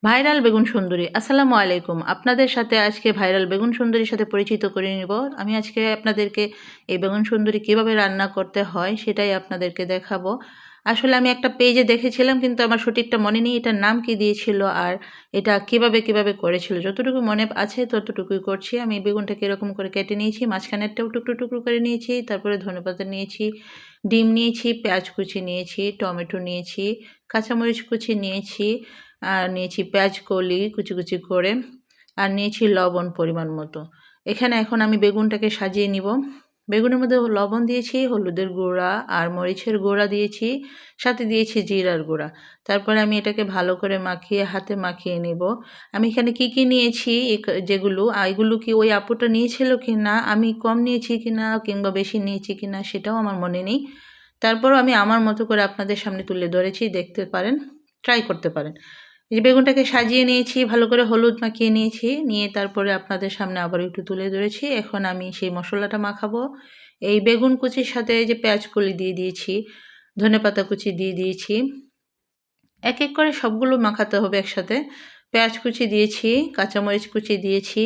Viral বেগুন সুন্দরী। আসসালামু আলাইকুম। আপনাদের সাথে আজকে ভাইরাল বেগুন সুন্দরীর সাথে পরিচিত করে নিব। আমি আজকে আপনাদেরকে এই বেগুন সুন্দরী কিভাবে রান্না করতে হয় সেটাই আপনাদেরকে দেখাবো। আসলে আমি একটা পেজে দেখেছিলাম কিন্তু আমার সঠিকটা মনে নেই এটার নাম কি দিয়েছিল আর এটা কিভাবে করেছিল। যতটুকু মনে আছে ততটুকুই করছি। আমি বেগুনটাকে এরকম করে কেটে নিয়েছি, মাঝখানেরটাও টুকরো টুকরো করে নিয়েছি, তারপরে ধনেপাতা নিয়েছি, ডিম নিয়েছি, পেঁয়াজ কুচি নিয়েছি, টমেটো নিয়েছি, কাঁচামরিচ কুচি নিয়েছি, আর নিয়েছি পেঁয়াজ কলি কুচি কুচি করে, আর নিয়েছি লবণ পরিমাণ মতো। এখানে এখন আমি বেগুনটাকে সাজিয়ে নিব। বেগুনের মধ্যে লবণ দিয়েছি, হলুদের গুঁড়া আর মরিচের গুঁড়া দিয়েছি, সাথে দিয়েছি জিরার গুঁড়া। তারপরে আমি এটাকে ভালো করে মাখিয়ে হাতে মাখিয়ে নিব। আমি এখানে কি নিয়েছি যেগুলো এগুলো কি ওই আপুটা নিয়েছিল কি না, আমি কম নিয়েছি কি না কিংবা বেশি নিয়েছি কি না সেটাও আমার মনে নেই। তারপরও আমি আমার মতো করে আপনাদের সামনে তুলে ধরেছি, দেখতে পারেন, ট্রাই করতে পারেন। এই যে বেগুনটাকে সাজিয়ে নিয়েছি, ভালো করে হলুদ মাখিয়ে নিয়েছি, নিয়ে তারপরে আপনাদের সামনে আবার একটু তুলে ধরেছি। এখন আমি সেই মশলাটা মাখাবো। এই বেগুন কুচির সাথে এই যে পেঁয়াজ কলি দিয়ে দিয়েছি, ধনেপাতা কুচি দিয়ে দিয়েছি, এক এক করে সবগুলো মাখাতে হবে একসাথে। পেঁয়াজ কুচি দিয়েছি, কাঁচামরিচ কুচি দিয়েছি।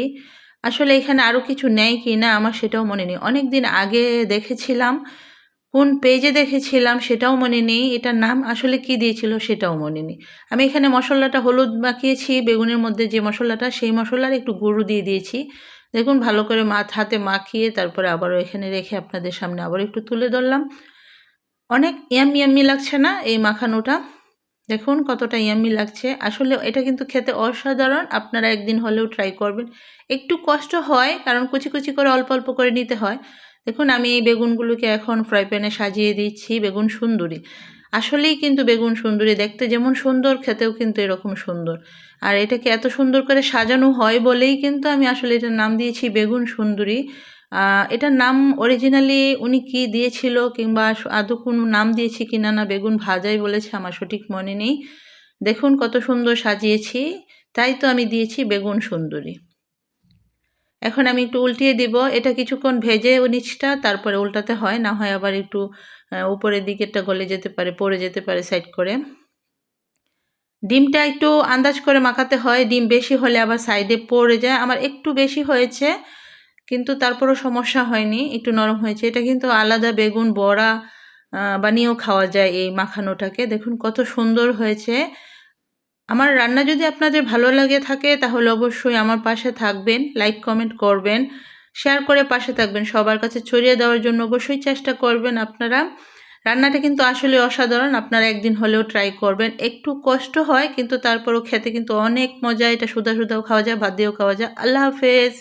আসলে এখানে আরও কিছু নেয় কি না আমার সেটাও মনে নেই, অনেক দিন আগে দেখেছিলাম, কোন পেজে দেখেছিলাম সেটাও মনে নেই, এটার নাম আসলে কি দিয়েছিল সেটাও মনে নেই। আমি এখানে মশলাটা হলুদ মাখিয়েছি, বেগুনের মধ্যে যে মশলাটা সেই মশলার একটু গুঁড়ো দিয়ে দিয়েছি। দেখুন ভালো করে হাতে মাখিয়ে তারপরে আবারও এখানে রেখে আপনাদের সামনে আবার একটু তুলে ধরলাম। অনেক ইয়াম্মি লাগছে না এই মাখানোটা? দেখুন কতটা ইয়াম্মি লাগছে। আসলে এটা কিন্তু খেতে অসাধারণ, আপনারা একদিন হলেও ট্রাই করবেন। একটু কষ্ট হয় কারণ কুচি করে অল্প অল্প করে নিতে হয়। দেখুন আমি এই বেগুনগুলোকে এখন ফ্রাই প্যানে সাজিয়ে দিচ্ছি। বেগুন সুন্দরী, আসলেই কিন্তু বেগুন সুন্দরী দেখতে যেমন সুন্দর, খেতেও কিন্তু এরকম সুন্দর। আর এটাকে এত সুন্দর করে সাজানো হয় বলেই কিন্তু আমি আসলে এটার নাম দিয়েছি বেগুন সুন্দরী। এটার নাম অরিজিনালি উনি কি দিয়েছিল কিংবা আদৌ কোনো নাম দিয়েছি কিনা, না বেগুন ভাজাই বলেছে, আমার সঠিক মনে নেই। দেখুন কত সুন্দর সাজিয়েছি, তাই তো আমি দিয়েছি বেগুন সুন্দরী। এখন আমি একটু উল্টিয়ে দিব, এটা কিছুক্ষণ ভেজে নিচটা তারপরে উল্টাতে হয়, না হয় আবার একটু উপরের দিকেরটা গলে যেতে পারে, পড়ে যেতে পারে সাইড করে। ডিমটা একটু আন্দাজ করে মাখাতে হয়, ডিম বেশি হলে আবার সাইডে পড়ে যায়। আমার একটু বেশি হয়েছে কিন্তু তারপরও সমস্যা হয়নি, একটু নরম হয়েছে। এটা কিন্তু আলাদা বেগুন বড়া বানিয়েও খাওয়া যায় এই মাখানোটাকে। দেখুন কত সুন্দর হয়েছে। আমার রান্না যদি আপনাদের ভালো লাগে থাকে তাহলে অবশ্যই আমার পাশে থাকবেন, লাইক কমেন্ট করবেন, শেয়ার করে পাশে থাকবেন, সবার কাছে ছড়িয়ে দেওয়ার জন্য অবশ্যই চেষ্টা করবেন আপনারা। রান্নাটা কিন্তু আসলে অসাধারণ, আপনারা একদিন হলেও ট্রাই করবেন। একটু কষ্ট হয় কিন্তু তারপরও খেতে কিন্তু অনেক মজা। এটা সুধা সুধাও খাওয়া যায়, ভাত দিয়েও খাওয়া যায়। আল্লাহ হাফেজ।